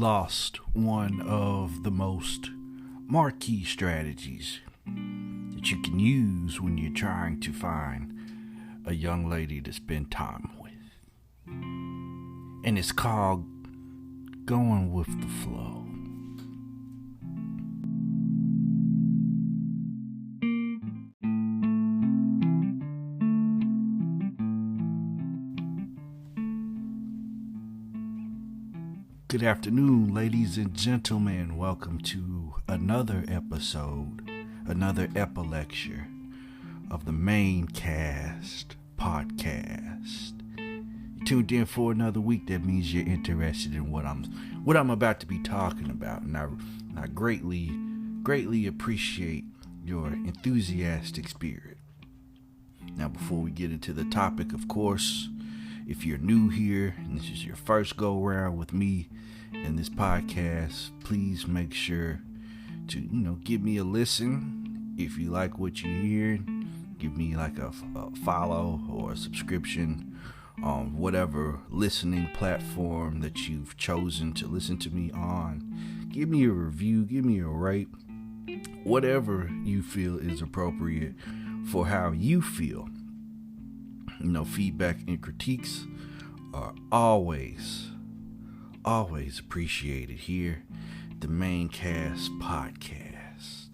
lost one of the most marquee strategies that you can use when you're trying to find a young lady to spend time with. And it's called going with the flow. Good afternoon, ladies and gentlemen. Welcome to another episode, another epilecture of the Main Cast podcast. You tuned in for another week. That means you're interested in what I'm about to be talking about, and I greatly appreciate your enthusiastic spirit. Now, before we get into the topic, of course, if you're new here and this is your first go round with me in this podcast, please make sure to, give me a listen. If you like what you hear, give me like a follow or a subscription on whatever listening platform that you've chosen to listen to me on. Give me a review, give me a rate, whatever you feel is appropriate for how you feel. Feedback and critiques are always appreciated here at the Main Cast podcast.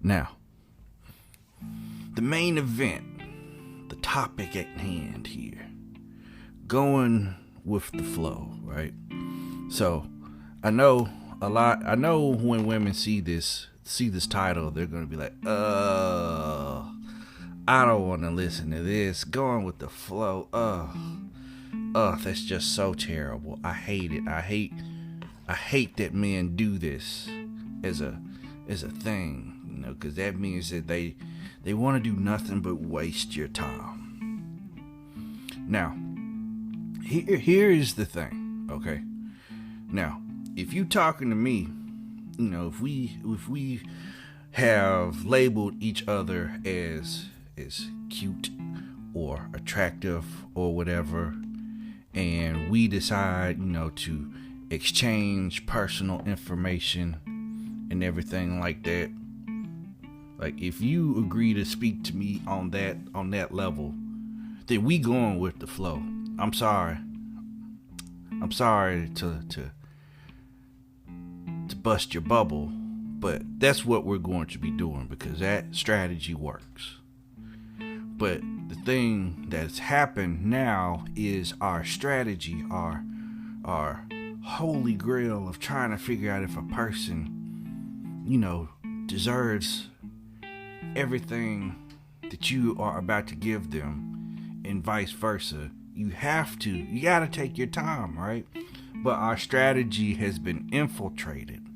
Now, the main event, the topic at hand here, going with the flow, right? So, I know when women see this title, they're going to be like, I don't want to listen to this. Going with the flow. That's just so terrible. I hate it. I hate that men do this as a thing, because that means that they want to do nothing but waste your time. Now, here is the thing, okay? Now, if you talking to me, if we have labeled each other as cute or attractive or whatever, and we decide, to exchange personal information and everything like that, like if you agree to speak to me on that level, then we going with the flow. I'm sorry to bust your bubble, but that's what we're going to be doing because that strategy works. But the thing that's happened now is our strategy, our holy grail of trying to figure out if a person, deserves everything that you are about to give them, and vice versa. You gotta take your time, right? But our strategy has been infiltrated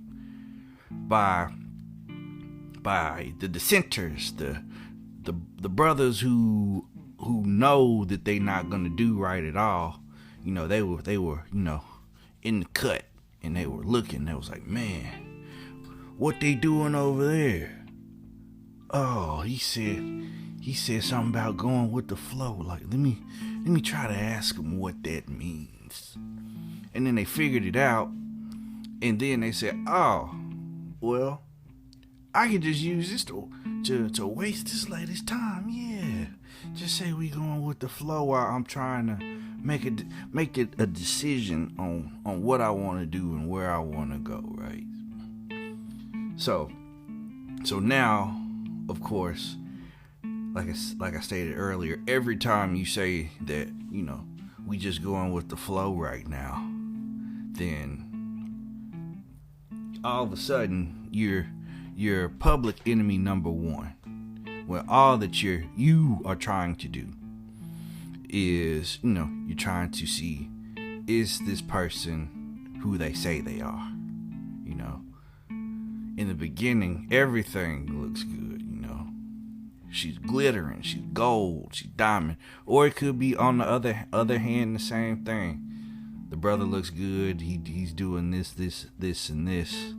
by the dissenters, the brothers who know that they not gonna do right at all. They were in the cut, and they were looking. They was like, man, what they doing over there? Oh, he said something about going with the flow. Like, let me try to ask him what that means. And then they figured it out, and then they said, oh, well, I can just use this to waste this lady's time. Yeah, just say we going with the flow while I'm trying to make it a decision on what I want to do and where I want to go, right? So now, of course, like I stated earlier, every time you say that we just going with the flow right now, then all of a sudden you're public enemy number one, when all that you are trying to do is, you're trying to see, is this person who they say they are? In the beginning, everything looks good, she's glittering, she's gold, she's diamond, or it could be on the other hand the same thing. The brother looks good, he's doing this, and this.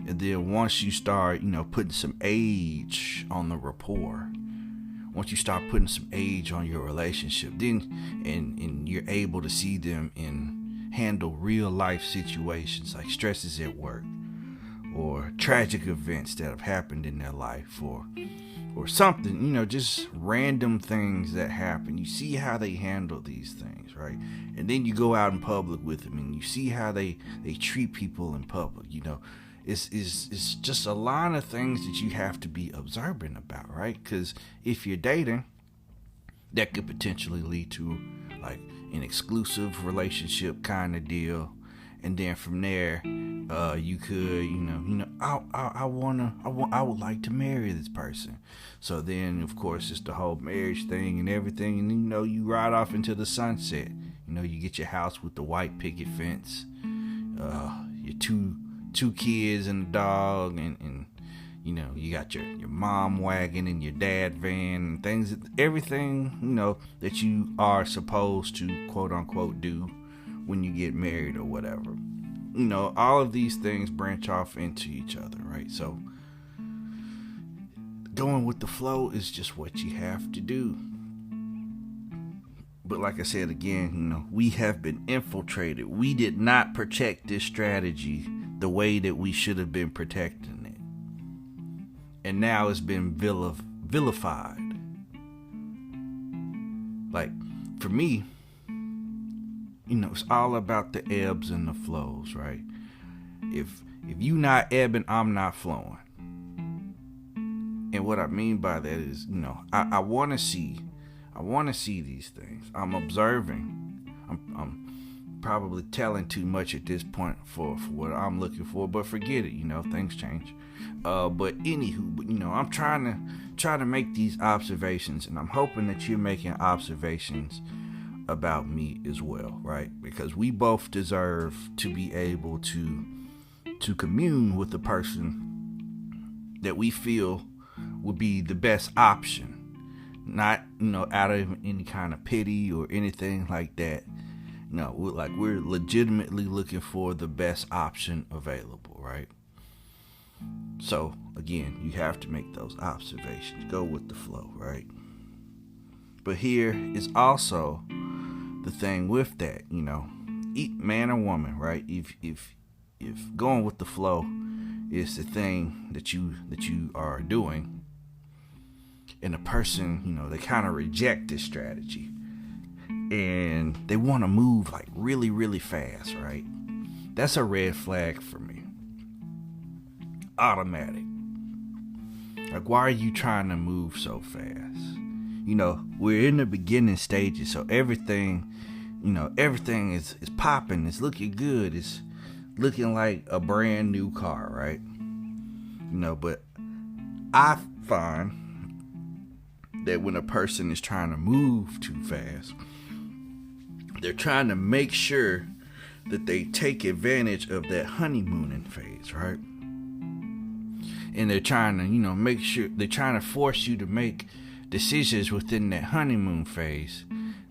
And then once you start, putting some age on the rapport, once you start putting some age on your relationship, then and you're able to see them in handle real life situations like stresses at work or tragic events that have happened in their life or something, just random things that happen. You see how they handle these things, right? And then you go out in public with them and you see how they treat people in public. It's just a lot of things that you have to be observant about, right? Because if you're dating, that could potentially lead to like an exclusive relationship kind of deal. And then from there, you could, I would like to marry this person. So then, of course, it's the whole marriage thing and everything. And, you ride off into the sunset. You get your house with the white picket fence, your two kids and a dog, and you got your mom wagon and your dad van and things, everything, that you are supposed to, quote unquote, do when you get married or whatever. All of these things branch off into each other, right? So going with the flow is just what you have to do. But like I said again, we have been infiltrated. We did not protect this strategy the way that we should have been protecting it. And now it's been vilified. Like, for me, it's all about the ebbs and the flows, right? If you not ebbing, I'm not flowing. And what I mean by that is, I want to see these things. I'm observing. I'm probably telling too much at this point for what I'm looking for, but forget it. Things change. But anywho, I'm trying to make these observations, and I'm hoping that you're making observations about me as well, right? Because we both deserve to be able to commune with the person that we feel would be the best option, not out of any kind of pity or anything like that. We're legitimately looking for the best option available, right? So again, you have to make those observations, go with the flow, right? But here is also the thing with that, man or woman, right? If going with the flow is the thing that you are doing, and a person, they kind of reject this strategy and they want to move like really, really fast, right? That's a red flag for me. Automatic. Like, why are you trying to move so fast? We're in the beginning stages, so everything is popping, it's looking good, it's looking like a brand new car, right? But I find that when a person is trying to move too fast, they're trying to make sure that they take advantage of that honeymooning phase, right? And they're trying to, make sure, they're trying to force you to make decisions within that honeymoon phase.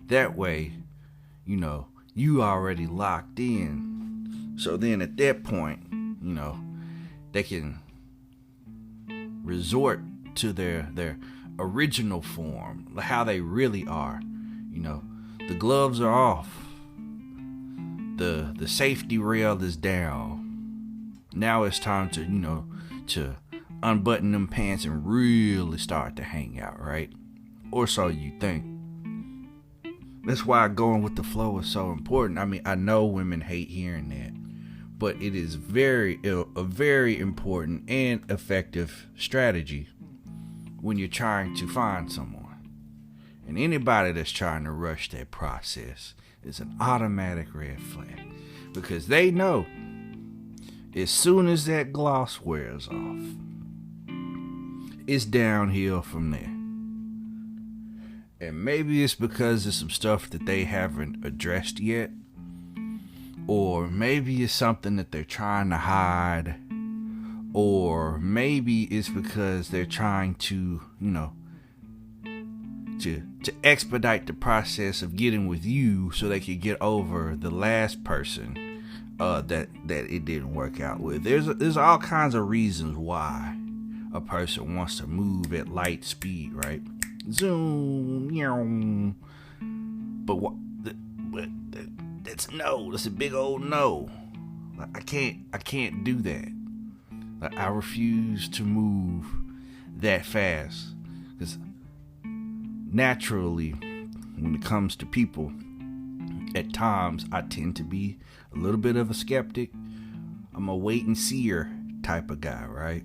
That way, you already locked in. So then at that point, they can resort to their original form, how they really are. The gloves are off. The safety rail is down. Now it's time to unbutton them pants and really start to hang out, right? Or so you think. That's why going with the flow is so important. I mean, I know women hate hearing that, but it is a very important and effective strategy when you're trying to find someone. And anybody that's trying to rush that process is an automatic red flag, because they know as soon as that gloss wears off, it's downhill from there. And maybe it's because of some stuff that they haven't addressed yet, or maybe it's something that they're trying to hide, or maybe it's because they're trying to, to expedite the process of getting with you so they could get over the last person that it didn't work out with. There's all kinds of reasons why a person wants to move at light speed, right? Zoom, but That's a no. That's a big old no. Like, I can't do that. Like, I refuse to move that fast. Because naturally, when it comes to people, at times I tend to be a little bit of a skeptic. I'm a wait and seer type of guy, right?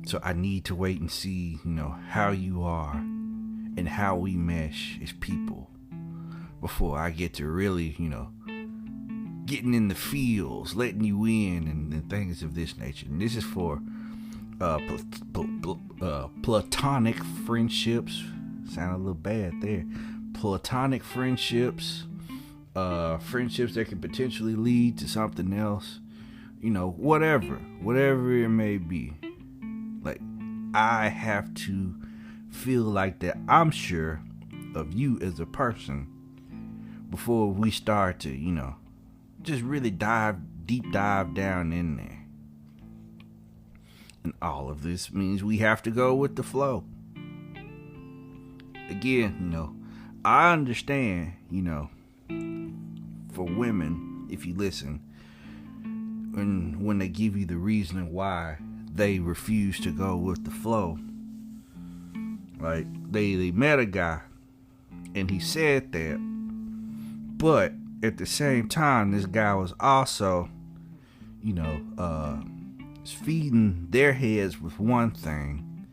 So I need to wait and see, how you are and how we mesh as people before I get to really, getting in the feels, letting you in, and things of this nature. And this is for platonic friendships. Sound a little bad there. Platonic friendships, friendships that could potentially lead to something else. Whatever it may be. Like, I have to feel like that I'm sure of you as a person before we start to, just really deep dive down in there. And all of this means we have to go with the flow. Again, I understand, for women, if you listen, when they give you the reason why they refuse to go with the flow. Like, they met a guy and he said that, but at the same time, this guy was also, feeding their heads with one thing,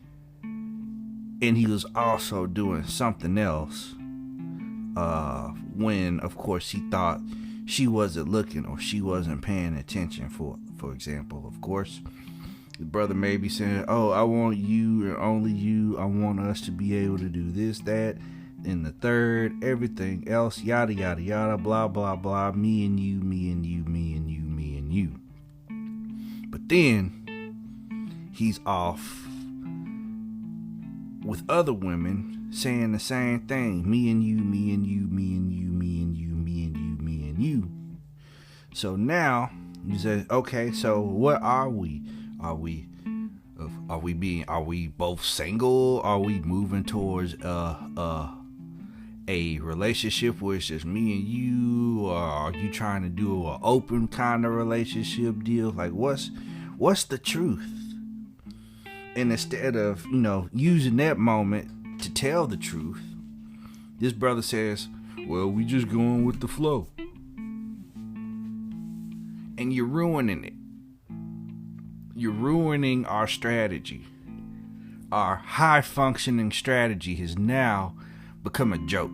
and he was also doing something else, when, of course, he thought she wasn't looking or she wasn't paying attention. For example, of course, the brother may be saying, oh, I want you and only you. I want us to be able to do this, that, and the third, everything else, yada, yada, yada, blah, blah, blah, me and you, me and you, me and you, me and you. But then he's off with other women saying the same thing. Me and you, me and you, me and you, me and you, me and you, me and you. So now you say, okay, so what are we? Are we both single? Are we moving towards a relationship where it's just me and you, or are you trying to do an open kind of relationship deal? Like, what's the truth? And instead of, using that moment to tell the truth, this brother says, well, we just going with the flow. And you're ruining it. You're ruining our strategy. Our high functioning strategy has now become a joke.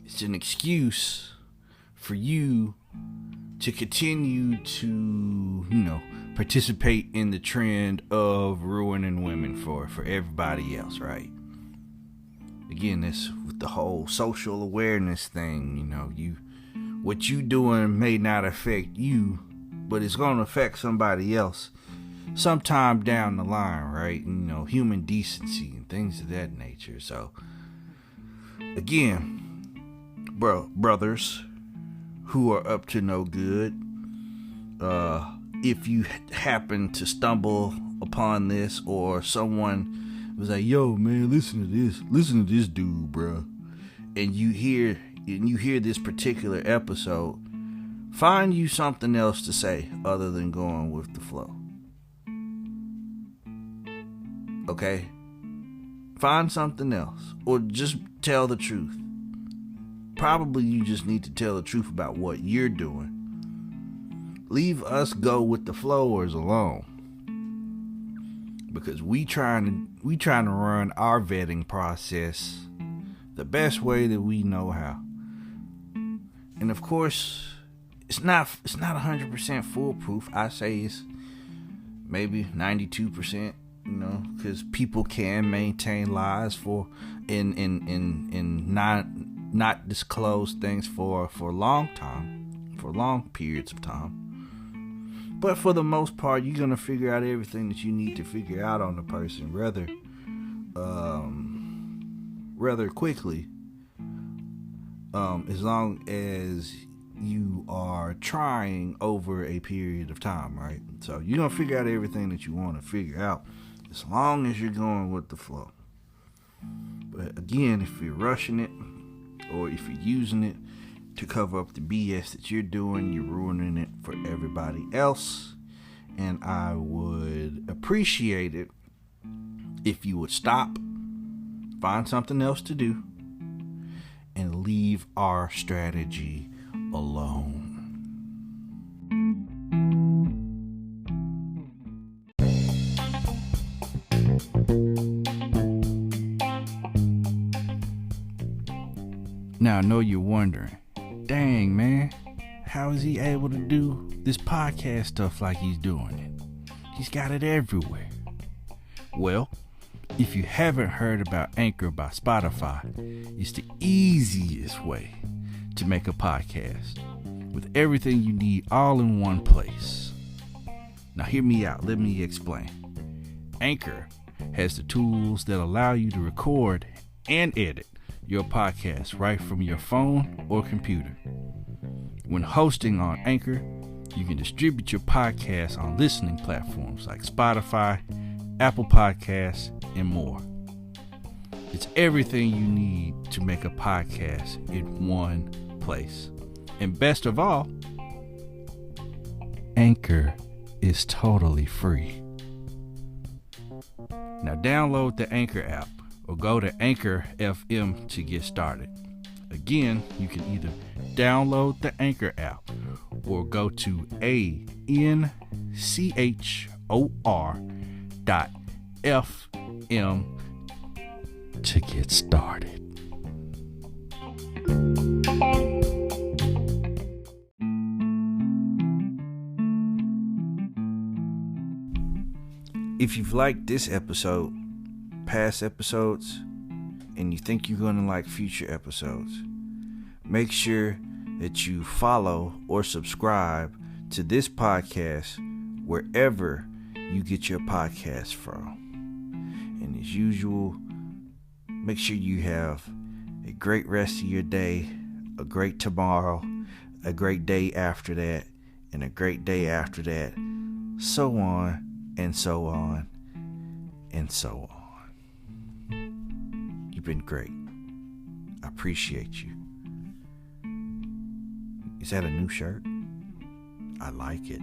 It's an excuse for you to continue to, participate in the trend of ruining women for everybody else, right? Again, this with the whole social awareness thing, what you doing may not affect you, but it's going to affect somebody else sometime down the line, right? Human decency and things of that nature. So, again, brothers who are up to no good, if you happen to stumble upon this, or someone was like, yo, man, listen to this dude, bro, and you hear this particular episode, find you something else to say other than going with the flow. Okay? Find something else, or just tell the truth. Probably you just need to tell the truth about what you're doing. Leave us go with the flowers alone, because we trying to run our vetting process the best way that we know how. And of course, it's not 100% foolproof. I say it's maybe 92%, because people can maintain lies in not disclose things for a long time, for long periods of time. But for the most part, you're going to figure out everything that you need to figure out on the person rather quickly, as long as you are trying over a period of time, right? So you're going to figure out everything that you want to figure out as long as you're going with the flow. But again, if you're rushing it, or if you're using it to cover up the BS that you're doing. You're ruining it for everybody else. And I would appreciate it if you would stop, find something else to do, and leave our strategy alone. Now I know you're wondering, dang man, how is he able to do this podcast stuff like he's doing it? He's got it everywhere. Well, if you haven't heard about Anchor by Spotify, it's the easiest way to make a podcast with everything you need all in one place. Now hear me out, let me explain. Anchor has the tools that allow you to record and edit your podcast right from your phone or computer. When hosting on Anchor, you can distribute your podcast on listening platforms like Spotify, Apple Podcasts, and more. It's everything you need to make a podcast in one place. And best of all, Anchor is totally free. Now download the Anchor app or go to Anchor FM to get started. Again, you can either download the Anchor app or go to anchor.fm to get started. If you've liked this episode, past episodes, and you think you're going to like future episodes, make sure that you follow or subscribe to this podcast wherever you get your podcast from. And as usual, make sure you have a great rest of your day, a great tomorrow, a great day after that, and a great day after that, so on and so on and so on. You've been great. I appreciate you. Is that a new shirt? I like it.